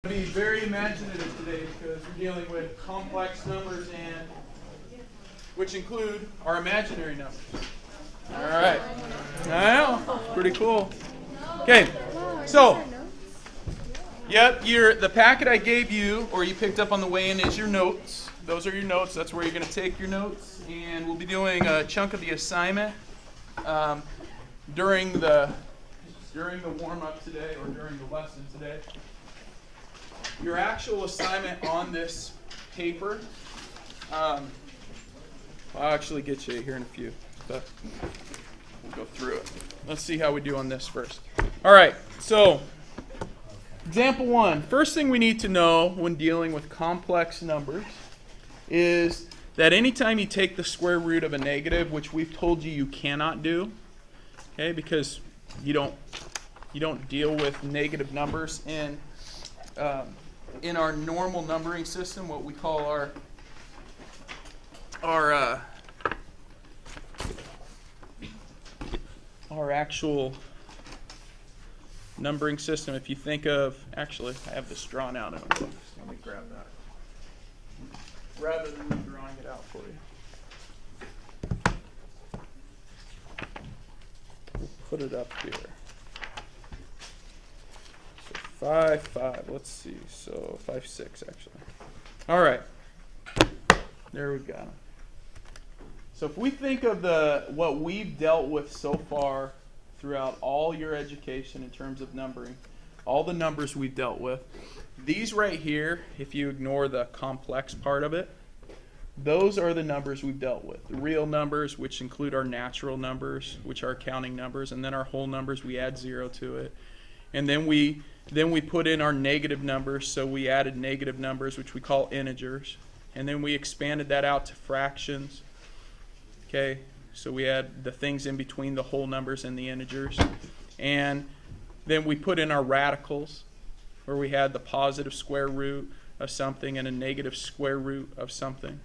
Be very imaginative today because we're dealing with complex numbers and which include our imaginary numbers. All right. I know. Pretty cool. Okay. So, yep, the packet I gave you or you picked up on the way in is your notes. Those are your notes. That's where you're going to take your notes. And we'll be doing a chunk of the assignment during the warm-up today or during the lesson today. Your actual assignment on this paper, I'll actually get you here in a few, but we'll go through it. Let's see how we do on this first. All right, so example 1. First thing we need to know when dealing with complex numbers is that anytime you take the square root of a negative, which we've told you cannot do, okay, because you don't deal with negative numbers in our normal numbering system, what we call our actual numbering system. If you think of, actually, I have this drawn out in a book. Let me grab that rather than me drawing it out for you. We'll put it up here. 5, 5. Let's see. So 5, 6 actually. All right. There we go. So if we think of what we've dealt with so far throughout all your education in terms of numbering, all the numbers we've dealt with, these right here, if you ignore the complex part of it, those are the numbers we've dealt with. The real numbers, which include our natural numbers, which are counting numbers, and then our whole numbers, we add 0 to it. And then we put in our negative numbers, so we added negative numbers, which we call integers. And then we expanded that out to fractions. Okay, so we add the things in between the whole numbers and the integers. And then we put in our radicals, where we had the positive square root of something and a negative square root of something.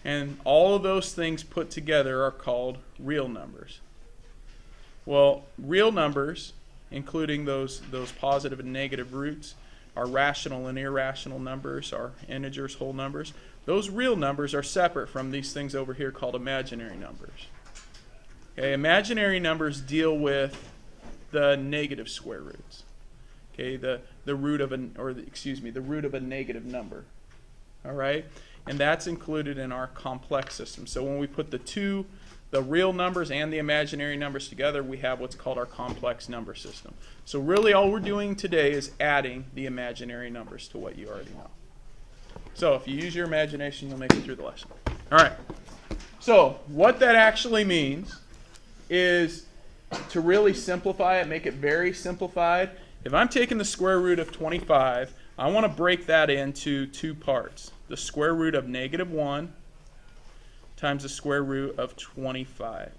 And all of those things put together are called real numbers. Well, real numbers, including those positive and negative roots, our rational and irrational numbers, our integers, whole numbers, those real numbers are separate from these things over here called imaginary numbers. Okay, imaginary numbers deal with the negative square roots. Okay, the root of the root of a negative number. All right, and that's included in our complex system. So when we put the real numbers and the imaginary numbers together, we have what's called our complex number system. So really all we're doing today is adding the imaginary numbers to what you already know. So if you use your imagination, you'll make it through the lesson. All right. So what that actually means is to really simplify it, make it very simplified. If I'm taking the square root of 25, I want to break that into two parts. The square root of -1 times the square root of 25.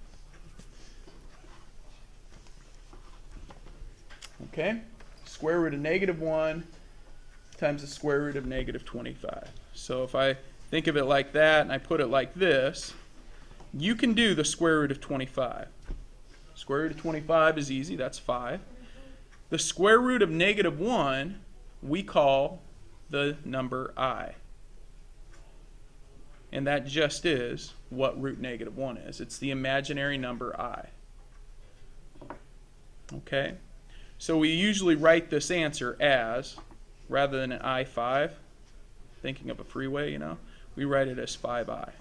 Okay? Square root of -1 times the square root of -25. So if I think of it like that and I put it like this, you can do the square root of 25. Square root of 25 is easy, that's 5. The square root of -1 we call the number I. And that just is what root -1 is. It's the imaginary number I. Okay? So we usually write this answer as, rather than an I5, thinking of a freeway, we write it as 5I.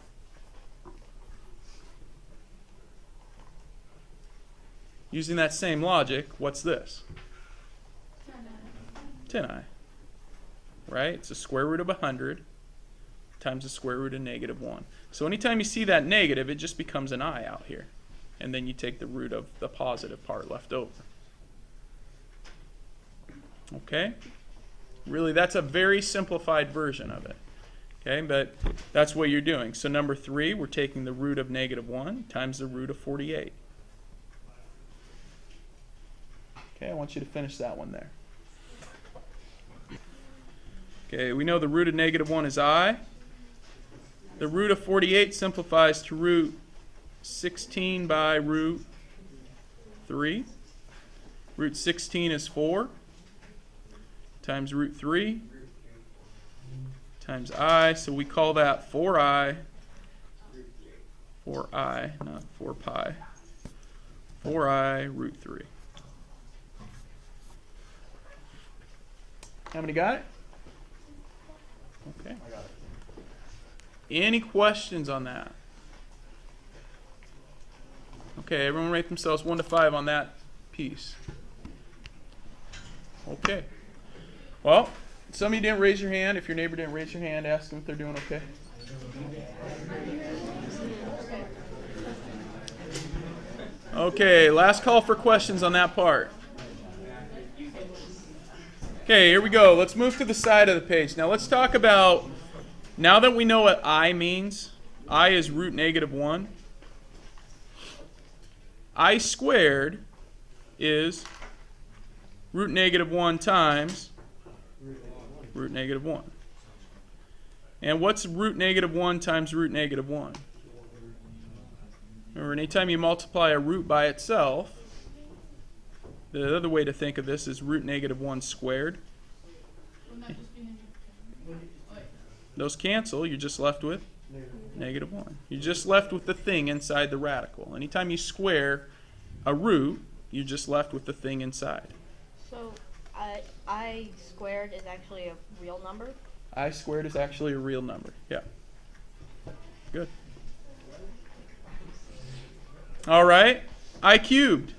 Using that same logic, what's this? 10I. Right? It's the square root of 100. Times the square root of -1. So anytime you see that negative, it just becomes an I out here. And then you take the root of the positive part left over. Okay? Really, that's a very simplified version of it. Okay, but that's what you're doing. So number 3, we're taking the root of -1 times the root of 48. Okay, I want you to finish that one there. Okay, we know the root of -1 is I. The root of 48 simplifies to root 16 by root 3. Root 16 is 4. times root 3 times I. So we call that 4I. 4I, not 4 pi. 4I root 3. How many got it? Okay. I got it. Any questions on that? Okay, everyone rate themselves 1 to 5 on that piece. Okay. Well, some of you didn't raise your hand. If your neighbor didn't raise your hand, ask them if they're doing okay. Okay, last call for questions on that part. Okay, here we go. Let's move to the side of the page. Now let's talk about, now that we know what I means, I is root negative 1. I squared is root negative 1 times root negative 1. And what's root negative 1 times root negative 1? Remember, anytime you multiply a root by itself, the other way to think of this is root negative 1 squared. Those cancel, you're just left with negative 1. You're just left with the thing inside the radical. Anytime you square a root, you're just left with the thing inside. So I squared is actually a real number? I squared is actually a real number. Yeah. Good. All right. I cubed.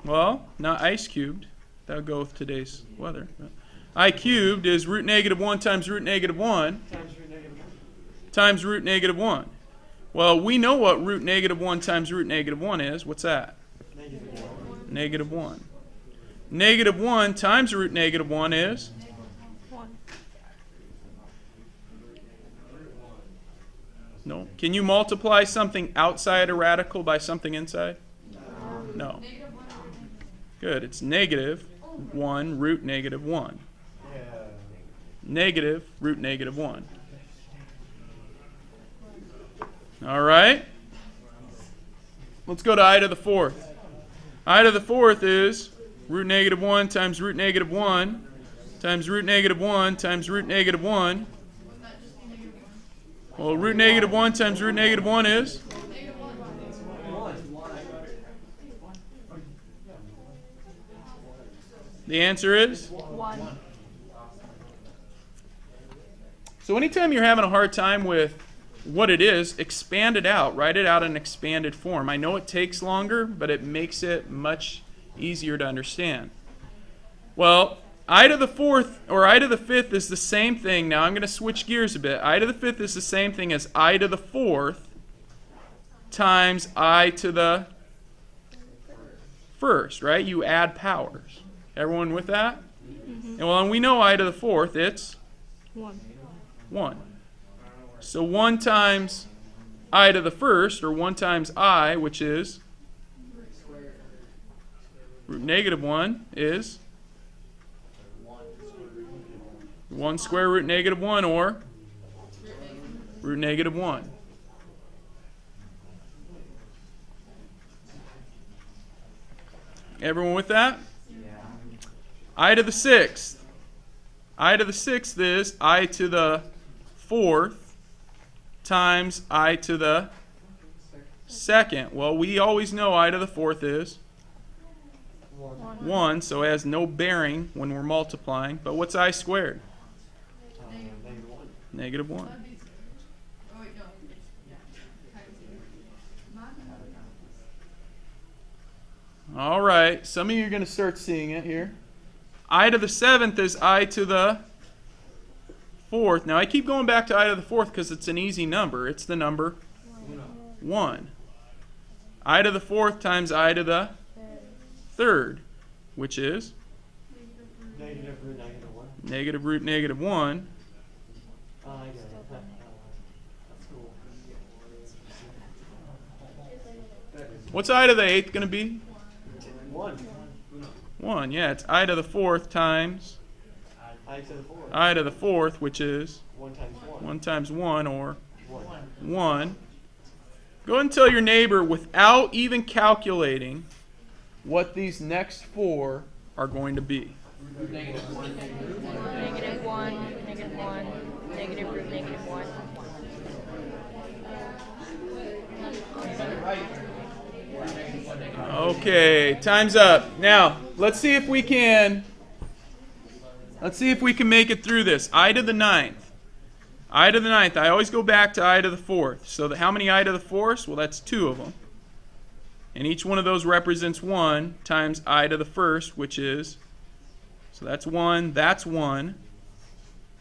Well, not ice cubed. That would go with today's weather. I cubed is root negative 1 times root negative 1 times root negative 1. Well, we know what root negative 1 times root negative 1 is. What's that? Negative 1. Negative 1 times root negative 1 is? 1. No. Can you multiply something outside a radical by something inside? No. Good. It's negative 1 root negative 1. Negative root negative 1. All right. Let's go to I to the 4th. I to the 4th is root negative 1 times root negative 1 times root negative 1 times root negative 1. Well, root negative 1 times root negative 1 is? The answer is? 1. So anytime you're having a hard time with what it is, expand it out. Write it out in expanded form. I know it takes longer, but it makes it much easier to understand. Well, I to the 4th or I to the 5th is the same thing. Now I'm going to switch gears a bit. I to the 5th is the same thing as I to the 4th times I to the 1st, right? You add powers. Everyone with that? Mm-hmm. And well, and we know I to the 4th, it's 1. 1. So 1 times I to the 1st, or 1 times I, which is root negative 1, is 1 square root negative 1, or root negative 1. Everyone with that? I to the 6th. I to the 6th is I to the 4th times I to the 2nd. Well, we always know I to the 4th is 1, so it has no bearing when we're multiplying. But what's I squared? Negative 1. All right, some of you are going to start seeing it here. I to the 7th is I to the 4th. Now, I keep going back to I to the 4th because it's an easy number. It's the number 1. I to the 4th times I to the 3rd, which is? Negative root negative 1. What's I to the 8th going to be? 1. Yeah, it's I to the 4th times I to the 4th, which is 1 times 1, or 1. Go ahead and tell your neighbor, without even calculating, what these next 4 are going to be. Negative 1, negative 1, negative root negative 1. Okay, time's up. Now, let's see if we can make it through this. I to the ninth. I to the ninth. I always go back to I to the fourth. So how many I to the fourth? Well, that's 2 of them. And each one of those represents 1 times I to the first, which is, so that's 1,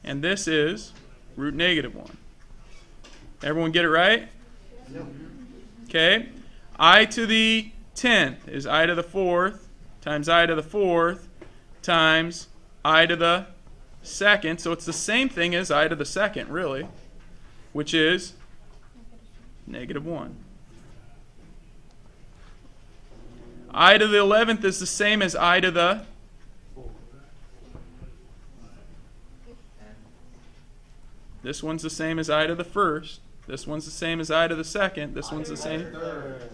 and this is root negative 1. Everyone get it right? Okay. I to the 10th is I to the fourth times I to the fourth times I to the second. So it's the same thing as I to the second, really, which is negative 1. I to the 11th is the same as I to the This one's the same as I to the first. This one's the same as I to the second. This one's the same.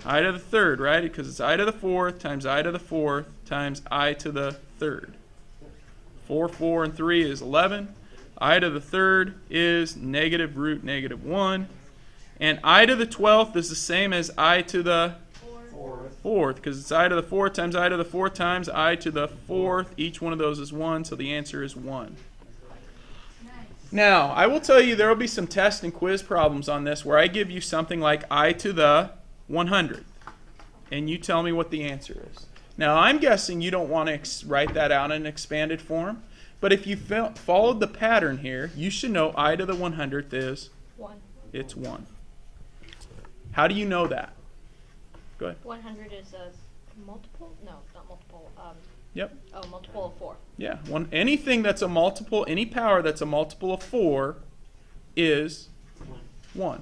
I to the third, right? Because it's I to the fourth times I to the fourth times I to the third. 4, 4, and 3 is 11. I to the third is negative root negative 1. And I to the 12th is the same as I to the fourth, because it's I to the fourth times I to the fourth times I to the fourth. Each one of those is 1, so the answer is 1. Now, I will tell you there will be some test and quiz problems on this where I give you something like I to the 100th, and you tell me what the answer is. Now, I'm guessing you don't want to write that out in an expanded form, but if you followed the pattern here, you should know I to the 100th is 1. It's 1. How do you know that? Go ahead. 100 is a multiple? No, not multiple. Yep. Oh, multiple of 4. Yeah. Anything that's a multiple, any power that's a multiple of 4 is 1.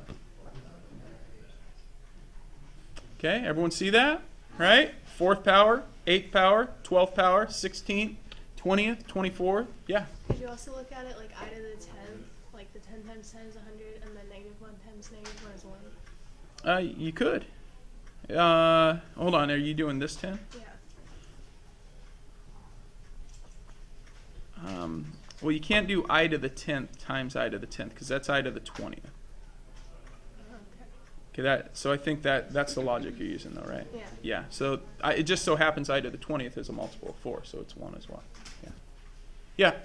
Okay, everyone see that? Right? 4th power, 8th power, 12th power, 16th, 20th, 24th. Yeah. Could you also look at it like I to the 10th, like the 10 times 10 is 100, and then negative 1 times negative 1 is 1? You could. Hold on, are you doing this 10? Yeah. Well, you can't do I to the 10th times I to the 10th because that's I to the 20th. Okay, so I think that's the logic you're using though, right? Yeah. Yeah, so it just so happens I to the 20th is a multiple of 4, so it's 1 as well. Yeah. Yeah.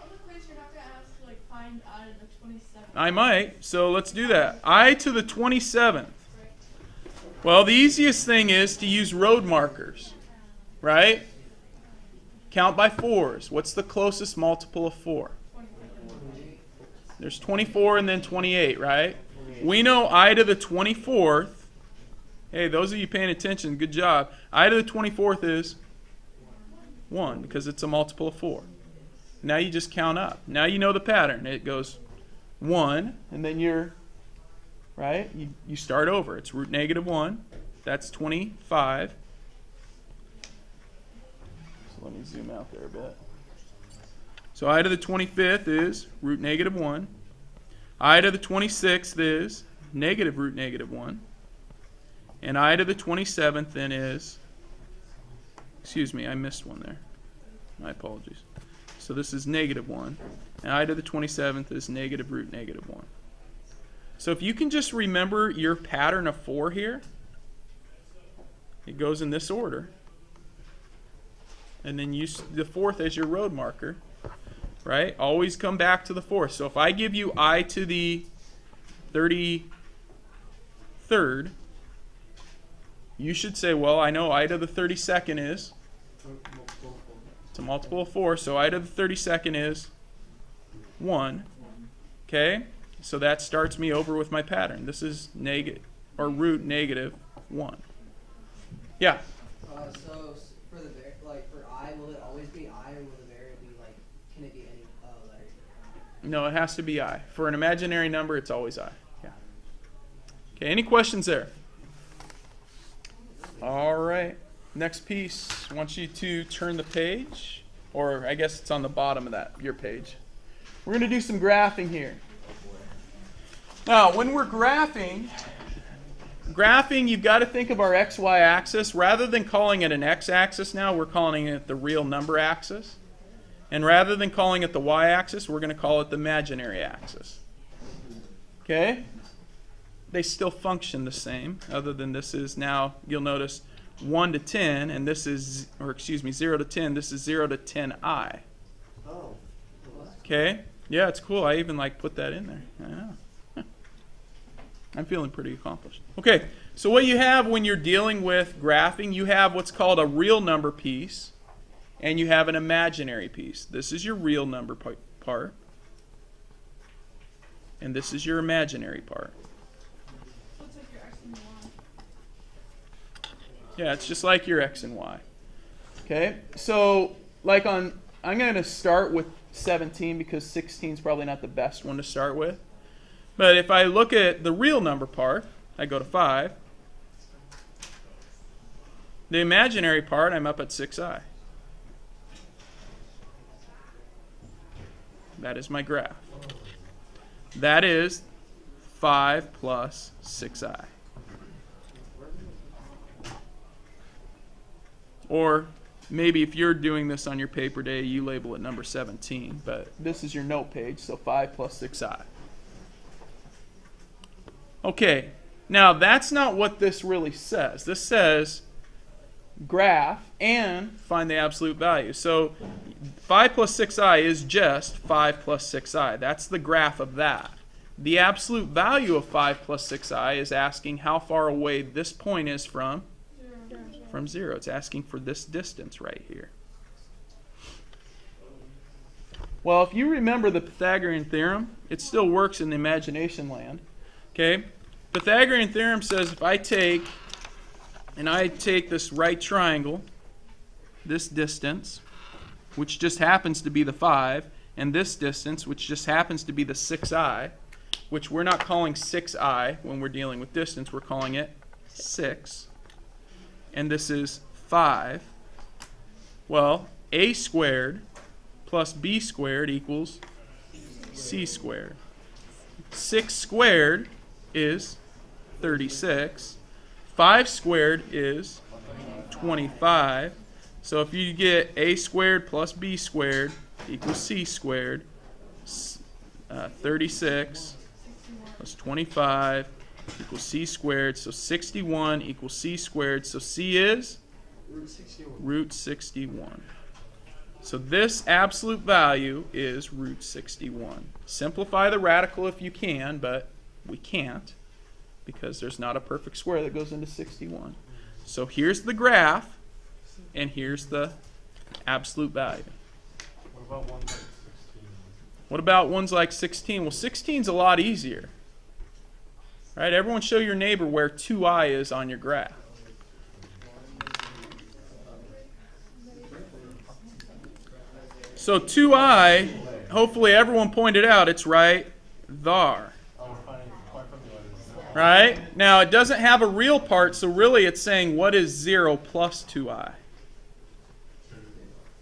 On the quiz, you're not going to ask to find I to the 27th. I might, so let's do that. I to the 27th. Well, the easiest thing is to use road markers, right? Count by 4s. What's the closest multiple of 4? There's 24 and then 28, right? We know I to the 24th. Hey, those of you paying attention, good job. I to the 24th is 1 because it's a multiple of 4. Now you just count up. Now you know the pattern. It goes 1, and then right? You start over. It's root negative 1. That's 25. So let me zoom out there a bit. So I to the 25th is root negative 1. I to the 26th is negative root negative 1. And I to the 27th then is, excuse me, I missed one there. My apologies. So this is negative 1. And I to the 27th is negative root negative 1. So if you can just remember your pattern of 4 here, it goes in this order. And then use the 4th as your road marker, right? Always come back to the 4th. So if I give you I to the 33rd, you should say, well, I know I to the 32nd is, it's a multiple of 4, so I to the 32nd is 1, okay? So that starts me over with my pattern. This is negative, or root negative 1. Yeah? So for the for I, will it always be I, or will the variable be can it be any letter? No, it has to be I. For an imaginary number, it's always I. Yeah. Okay, any questions there? All right. Next piece, I want you to turn the page, or I guess it's on the bottom of your page. We're going to do some graphing here. Now, when we're graphing, you've got to think of our XY axis. Rather than calling it an X axis now, we're calling it the real number axis. And rather than calling it the y-axis, we're going to call it the imaginary axis. Okay? They still function the same, other than this is now, you'll notice, 1 to 10, and this is, or excuse me, 0 to 10, this is 0 to 10i. Oh. Okay? Yeah, it's cool. I even put that in there. I know. I'm feeling pretty accomplished. Okay, so what you have when you're dealing with graphing, you have what's called a real number piece, and you have an imaginary piece. This is your real number part, and this is your imaginary part. Looks like your X and Y. Yeah, it's just like your x and y. Okay, so I'm going to start with 17 because 16 is probably not the best one to start with. But if I look at the real number part, I go to 5. The imaginary part, I'm up at 6i. That is my graph. That is 5 plus 6i. Or maybe if you're doing this on your paper day, you label it number 17. But this is your note page, so 5 plus 6i. Okay, now that's not what this really says. This says graph and find the absolute value. So 5 plus 6i is just 5 plus 6i. That's the graph of that. The absolute value of 5 plus 6i is asking how far away this point is from 0. It's asking for this distance right here. Well, if you remember the Pythagorean Theorem, it still works in the imagination land. Okay? Pythagorean Theorem says if I take this right triangle, this distance, which just happens to be the 5, and this distance, which just happens to be the 6i, which we're not calling 6i when we're dealing with distance, we're calling it 6. And this is 5. Well, a squared plus b squared equals c squared. 6 squared is 36. 5 squared is 25. So if you get a squared plus b squared equals c squared, 36 plus 25 equals c squared. So 61 equals c squared. So c is? Root 61. So this absolute value is root 61. Simplify the radical if you can, but we can't because there's not a perfect square that goes into 61. So here's the graph, and here's the absolute value. What about ones like 16? What about ones like 16? Well, 16 is a lot easier. Right? Everyone show your neighbor where 2i is on your graph. So 2i, hopefully everyone pointed out, it's right there. Right? Now, it doesn't have a real part, so really it's saying what is 0 plus 2i.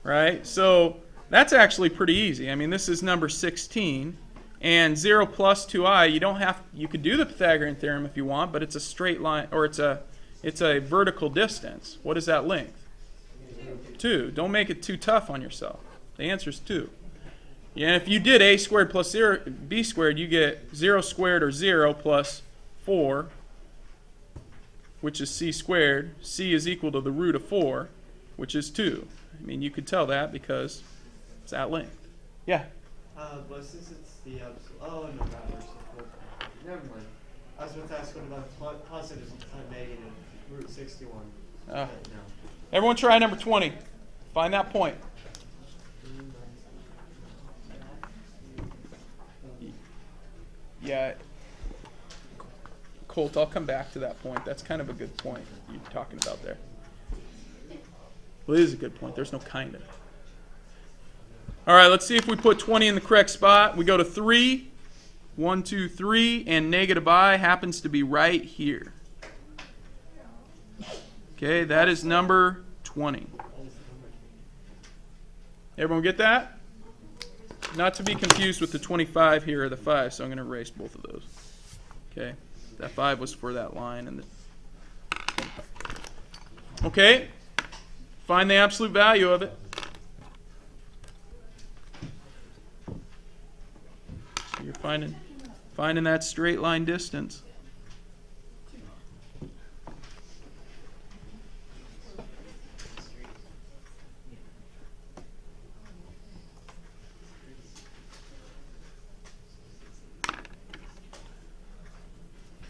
Right? So that's actually pretty easy. I mean, this is number 16. And 0 plus 2i, you could do the Pythagorean theorem if you want, but it's a straight line, or it's a vertical distance. What is that length? 2. Don't make it too tough on yourself. The answer is 2. Yeah, and if you did a squared plus b squared, you get 0 squared or 0 plus 4, which is c squared. C is equal to the root of 4, which is 2. I mean, you could tell that because it's that length. Yeah? But since it's the oh no, that works. Never mind. I was about to ask what about positive and negative root 61. No. No. Everyone try number 20. Find that point. Yeah. Colt, I'll come back to that point. That's kind of a good point you're talking about there. Well, it is a good point. There's no kind of. All right, let's see if we put 20 in the correct spot. We go to 3. 1, 2, 3. And negative I happens to be right here. Okay, that is number 20. Everyone get that? Not to be confused with the 25 here or the 5, so I'm going to erase both of those. Okay, that 5 was for that line. And okay, find the absolute value of it. you're finding that straight line distance.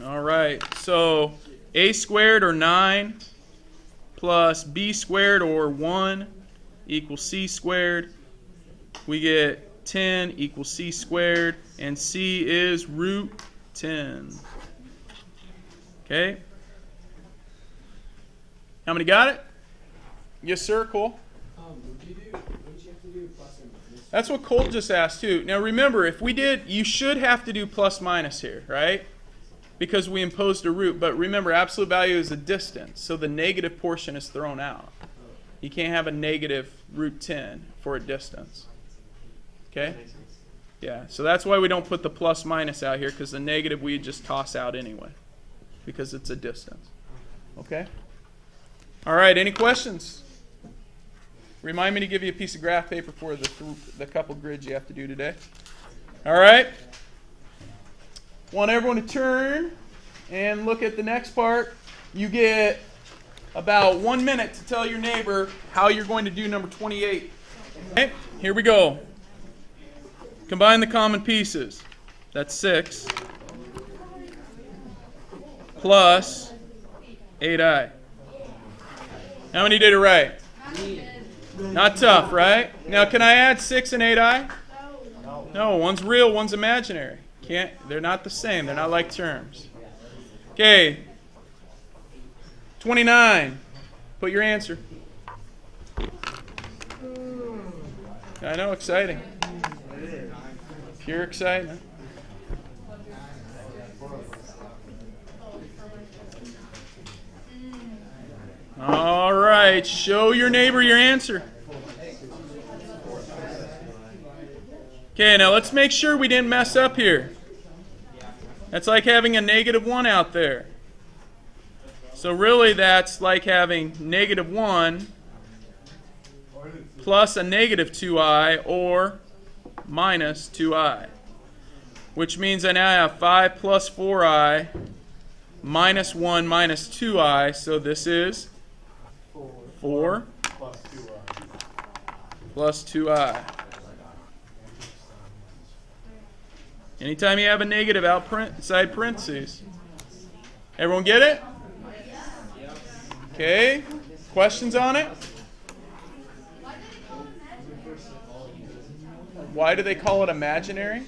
All right, so a squared or 9 plus b squared or 1 equals c squared. We get 10 equals c squared, and c is root 10. Okay? How many got it? Yes, sir, Cole? Wouldn't you have to do plus and minus? That's what Cole just asked, too. Now, remember, if we did, you should have to do plus minus here, right? Because we imposed a root. But remember, absolute value is a distance, so the negative portion is thrown out. You can't have a negative root 10 for a distance. Okay? Yeah, so that's why we don't put the plus minus out here, because the negative we just toss out anyway, because it's a distance. Okay? All right, any questions? Remind me to give you a piece of graph paper for the couple grids you have to do today. All right? Want everyone to turn and look at the next part. You get about 1 minute to tell your neighbor how you're going to do number 28. Okay, here we go. Combine the common pieces. That's 6 plus 8i. How many did it right? Not tough, right? Now, can I add 6 and 8i? No, one's real, one's imaginary. Can't. They're not the same. They're not like terms. Okay. 29. Put your answer. I know, exciting. Pure excitement. All right. Show your neighbor your answer. Okay, now let's make sure we didn't mess up here. That's like having a negative 1 out there. So really that's like having negative 1 plus a negative 2i or minus 2i. Which means I now have 5 plus 4i minus 1 minus 2i. So this is 4 plus 2i. Anytime you have a negative outside parentheses. Everyone get it? Okay. Questions on it? Why do they call it imaginary?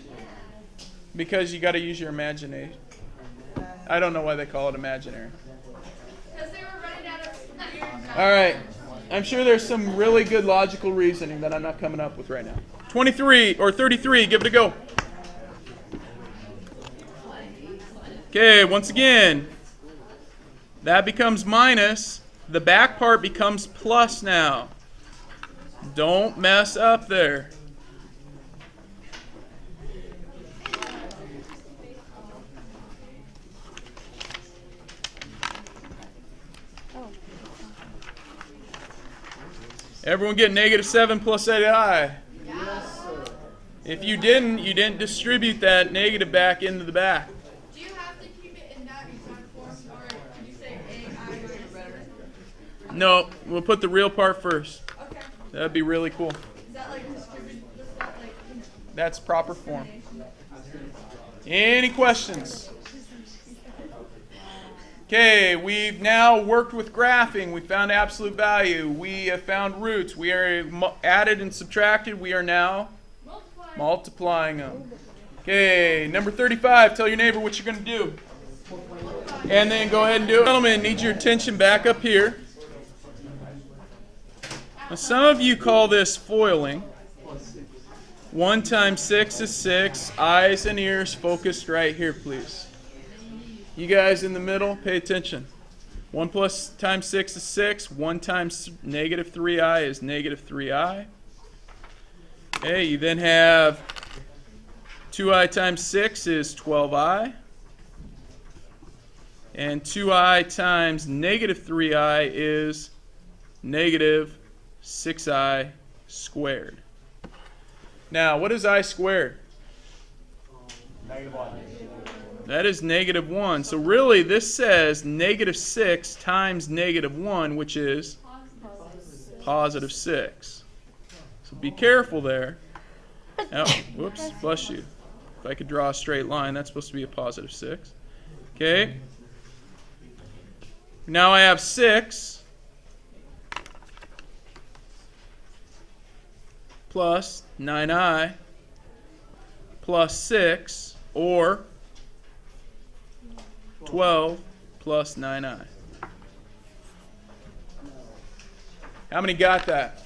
Because you got to use your imagination. I don't know why they call it imaginary. Because they were running out of All right. I'm sure there's some really good logical reasoning that I'm not coming up with right now. 23 or 33. Give it a go. Okay, once again, that becomes minus. The back part becomes plus now. Don't mess up there. Everyone get negative 7 plus 8i. Yes, sir. If you didn't distribute that negative back into the back. Do you have to keep it in that exact form, or can you say AI minus 7? No, we'll put the real part first. Okay. That'd be really cool. Is that like distributed? Is that like That's proper form. Any questions? Okay, we've now worked with graphing. We found absolute value. We have found roots. We are added and subtracted. We are now multiplying them. Okay, number 35. Tell your neighbor what you're going to do. And then go ahead and do it. Gentlemen, need your attention back up here. Now, some of you call this foiling. 1 times 6 is 6. Eyes and ears focused right here, please. You guys in the middle, pay attention. 1 times 6 is 6. 1 times negative 3i is negative 3i. Okay, you then have 2i times 6 is 12i. And 2i times negative 3i is negative 6i squared. Now, what is I squared? That is negative 1. So really, this says negative 6 times negative 1, which is positive 6. So be careful there. Oh, whoops, bless you. If I could draw a straight line, that's supposed to be a positive 6. Okay. Now I have 6 plus 9i plus 6, or 12 plus 9i. How many got that?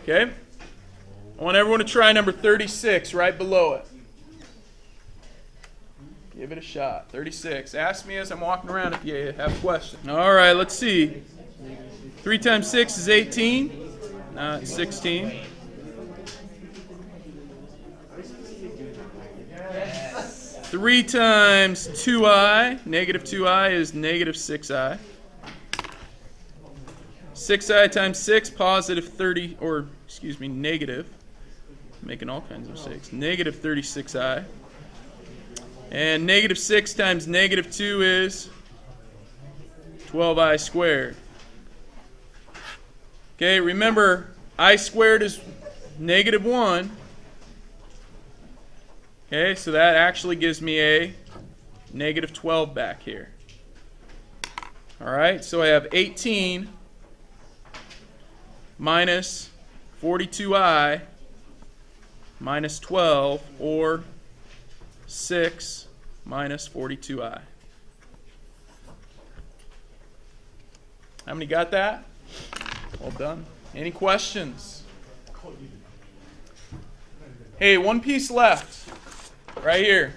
Okay. I want everyone to try number 36 right below it. Give it a shot. 36. Ask me as I'm walking around if you have questions. All right, let's see. 3 times 6 is 18. It's 16. 3 times 2i, negative 2i, is negative 6i. 6i times 6, positive 30, or excuse me, negative. I'm making all kinds of mistakes. Negative 36i. And negative 6 times negative 2 is 12i squared. Okay, remember, I squared is negative 1. Okay, so that actually gives me a negative 12 back here. All right, so I have 18 minus 42i minus 12, or 6 minus 42i. How many got that? Well done. Any questions? Hey, one piece left. Right here.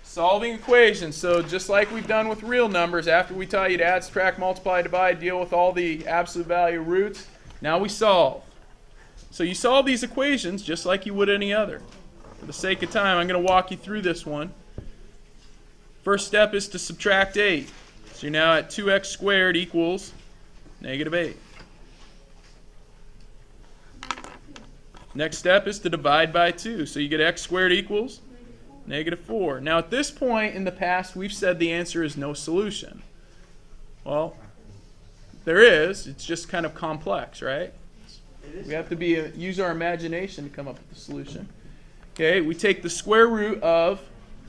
Solving equations. So just like we've done with real numbers, after we taught you to add, subtract, multiply, divide, deal with all the absolute value roots, now we solve. So you solve these equations just like you would any other. For the sake of time, I'm going to walk you through this one. First step is to subtract 8. So you're now at 2x squared equals negative 8. Next step is to divide by 2. So you get x squared equals negative 4. Now at this point in the past, we've said the answer is no solution. Well, there is. It's just kind of complex, right? We have to use our imagination to come up with the solution. Okay, we take the square root of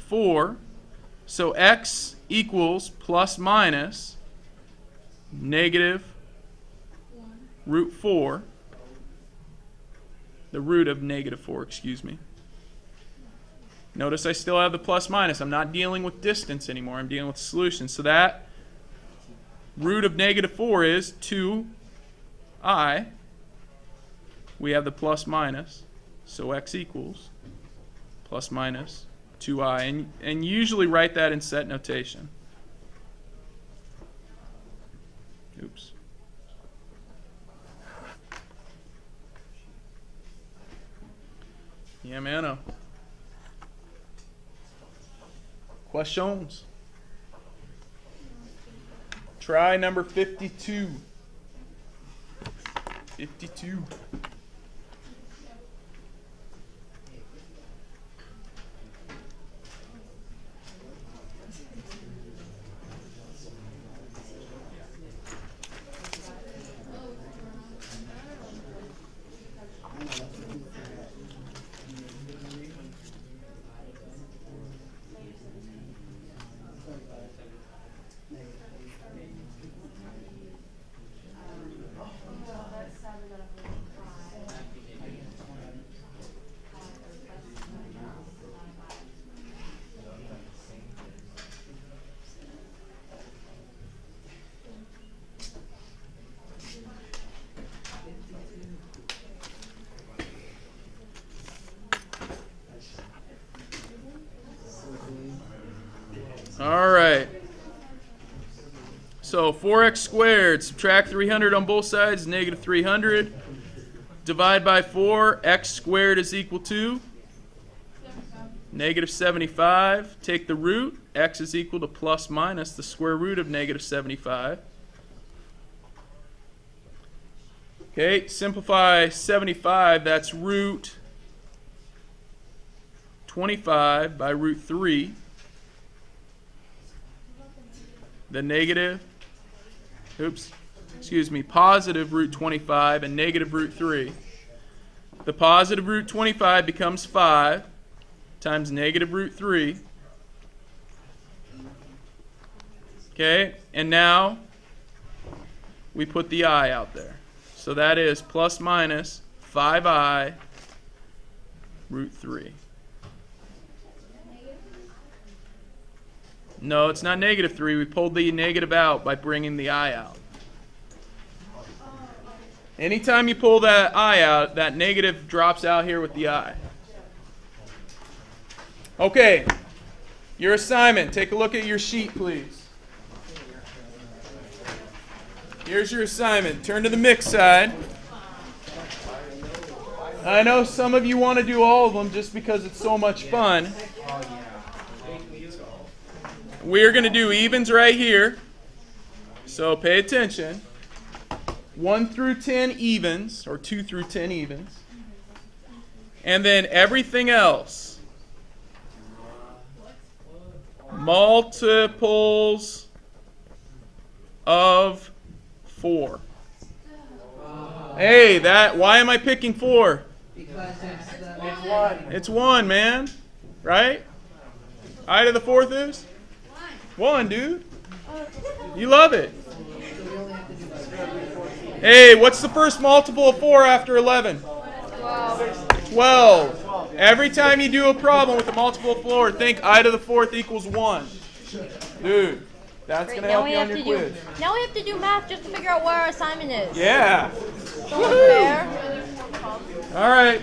4. So x equals plus minus negative root 4. The root of negative 4, excuse me. Notice I still have the plus minus. I'm not dealing with distance anymore. I'm dealing with solution. So that root of negative 4 is 2i. We have the plus minus. So x equals plus minus 2i. And usually write that in set notation. Oops. Yeah, man. Questions? Try number 52. 52. All right. So 4x squared, subtract 300 on both sides, negative 300. Divide by 4, x squared is equal to negative 75. Take the root, x is equal to plus minus the square root of negative 75. Okay, simplify 75, that's root 25 by root 3. The negative, positive root 25 and negative root 3. The positive root 25 becomes 5 times negative root 3. Okay, and now we put the I out there. So that is plus minus 5I root 3. No, it's not negative 3. We pulled the negative out by bringing the I out. Anytime you pull that I out, that negative drops out here with the I. Okay, your assignment. Take a look at your sheet, please. Here's your assignment. Turn to the mix side. I know some of you want to do all of them just because it's so much fun. We're going to do evens right here. So pay attention. 1 through 10 evens, or 2 through 10 evens. And then everything else. Multiples of 4. Hey, why am I picking 4? Because It's 1. It's 1, man. Right? I to the 4th is? 1, dude. You love it. Hey, what's the first multiple of 4 after 11? 12. Every time you do a problem with a multiple of 4, think I to the 4th equals 1. Dude, that's going to help you on your quiz. Now we have to do math just to figure out where our assignment is. Yeah. So unfair. All right.